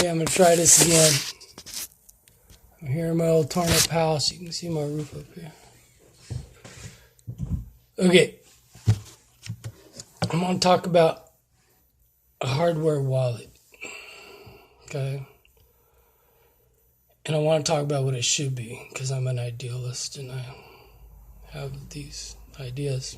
Okay, I'm going to try this again. I'm here in my old torn up house. You can see my roof up here. Okay. I'm going to talk about a hardware wallet. Okay. And I want to talk about what it should be because I'm an idealist and I have these ideas.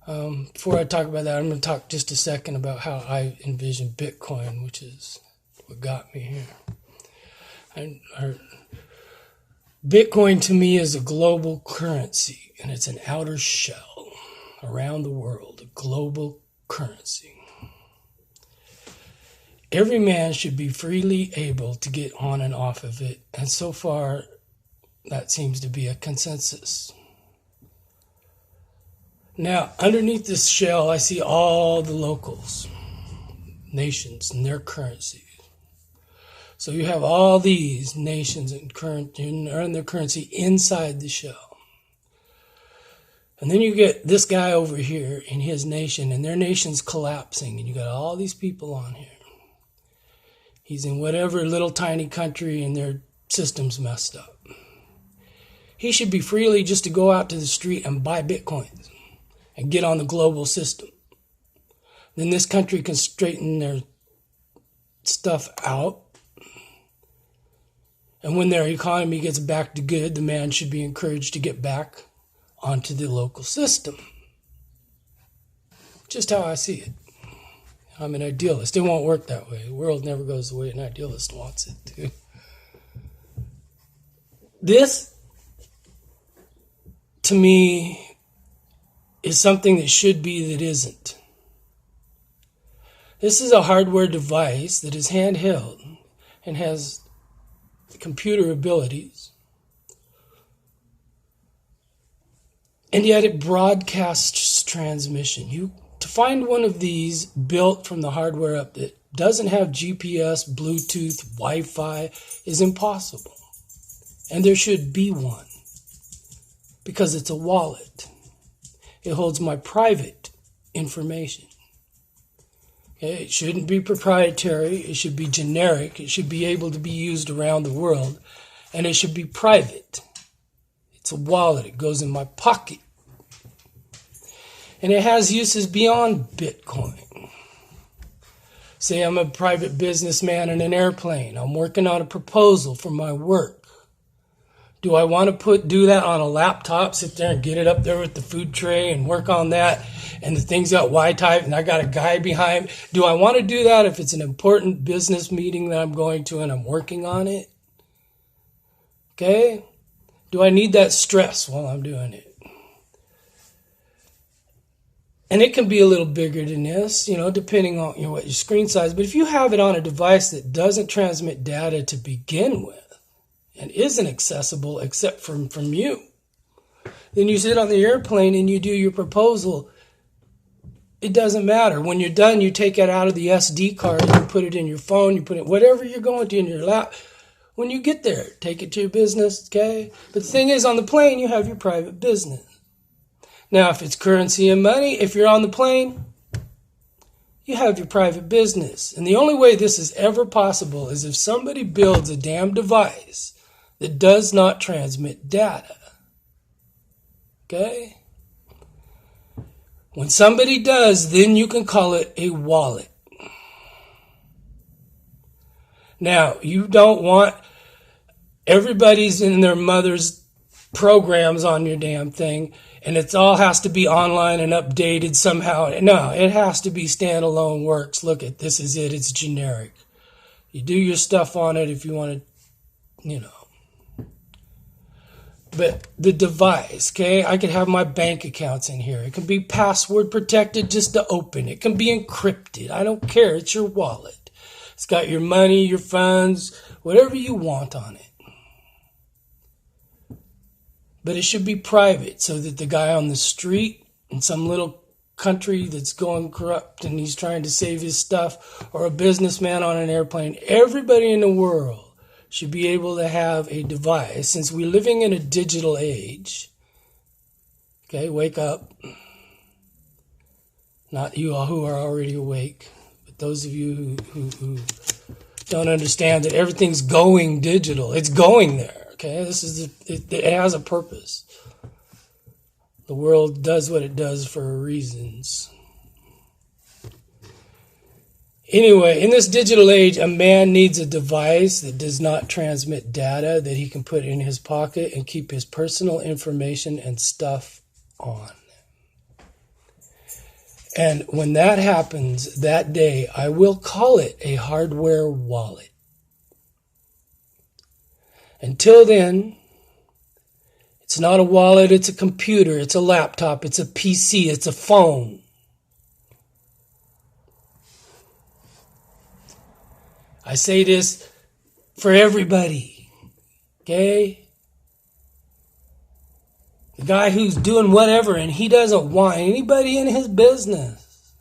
Before I talk about that, I'm going to talk just a second about how I envision Bitcoin, which is what got me here. Bitcoin to me is a global currency, and it's an outer shell around the world, a global currency. Every man should be freely able to get on and off of it, and so far that seems to be a consensus. Now, underneath this shell, I see all the locals, nations, and their currencies. So you have all these nations and earn their currency inside the shell. And then you get this guy over here in his nation, and their nation's collapsing, and you got all these people on here. He's in whatever little tiny country, and their system's messed up. He should be freely just to go out to the street and buy Bitcoins and get on the global system. Then this country can straighten their stuff out. And when their economy gets back to good, the man should be encouraged to get back onto the local system. Just how I see it. I'm an idealist. It won't work that way. The world never goes the way an idealist wants it to. This, to me, is something that should be that isn't. This is a hardware device that is handheld and has computer abilities, and yet it broadcasts transmission. To find one of these built from the hardware up that doesn't have GPS, Bluetooth, Wi-Fi is impossible. And there should be one because it's a wallet. It holds my private information. Okay? It shouldn't be proprietary. It should be generic. It should be able to be used around the world. And it should be private. It's a wallet. It goes in my pocket. And it has uses beyond Bitcoin. Say I'm a private businessman in an airplane. I'm working on a proposal for my work. Do I want to do that on a laptop, sit there and get it up there with the food tray and work on that, and the thing's got Y-type and I got a guy behind? Do I want to do that if it's an important business meeting that I'm going to and I'm working on it? Okay? Do I need that stress while I'm doing it? And it can be a little bigger than this, depending on what your screen size. But if you have it on a device that doesn't transmit data to begin with, and isn't accessible except from you, then you sit on the airplane and you do your proposal. It doesn't matter. When you're done, you take it out of the SD card, you put it in your phone, you put it whatever you're going to in your lap. When you get there, take it to your business, okay? But the thing is, on the plane, you have your private business. Now, if it's currency and money, if you're on the plane, you have your private business. And the only way this is ever possible is if somebody builds a damn device that does not transmit data. Okay? When somebody does, then you can call it a wallet. Now, you don't want everybody's in their mother's programs on your damn thing, and it all has to be online and updated somehow. No, it has to be standalone works. Look at this is it. It's generic. You do your stuff on it if you want to, But the device, okay, I could have my bank accounts in here. It can be password protected just to open. It can be encrypted. I don't care. It's your wallet. It's got your money, your funds, whatever you want on it. But it should be private so that the guy on the street in some little country that's going corrupt and he's trying to save his stuff, or a businessman on an airplane, everybody in the world should be able to have a device. Since we're living in a digital age, okay, wake up. Not you all who are already awake, but those of you who don't understand that everything's going digital. It's going there. Okay, it has a purpose. The world does what it does for reasons. Anyway, in this digital age, a man needs a device that does not transmit data that he can put in his pocket and keep his personal information and stuff on. And when that happens, that day, I will call it a hardware wallet. Until then, it's not a wallet, it's a computer, it's a laptop, it's a PC, it's a phone. I say this for everybody, okay? The guy who's doing whatever and he doesn't want anybody in his business.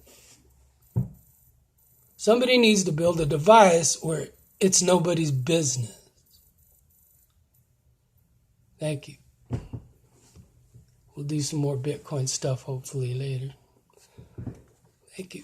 Somebody needs to build a device where it's nobody's business. Thank you. We'll do some more Bitcoin stuff hopefully later. Thank you.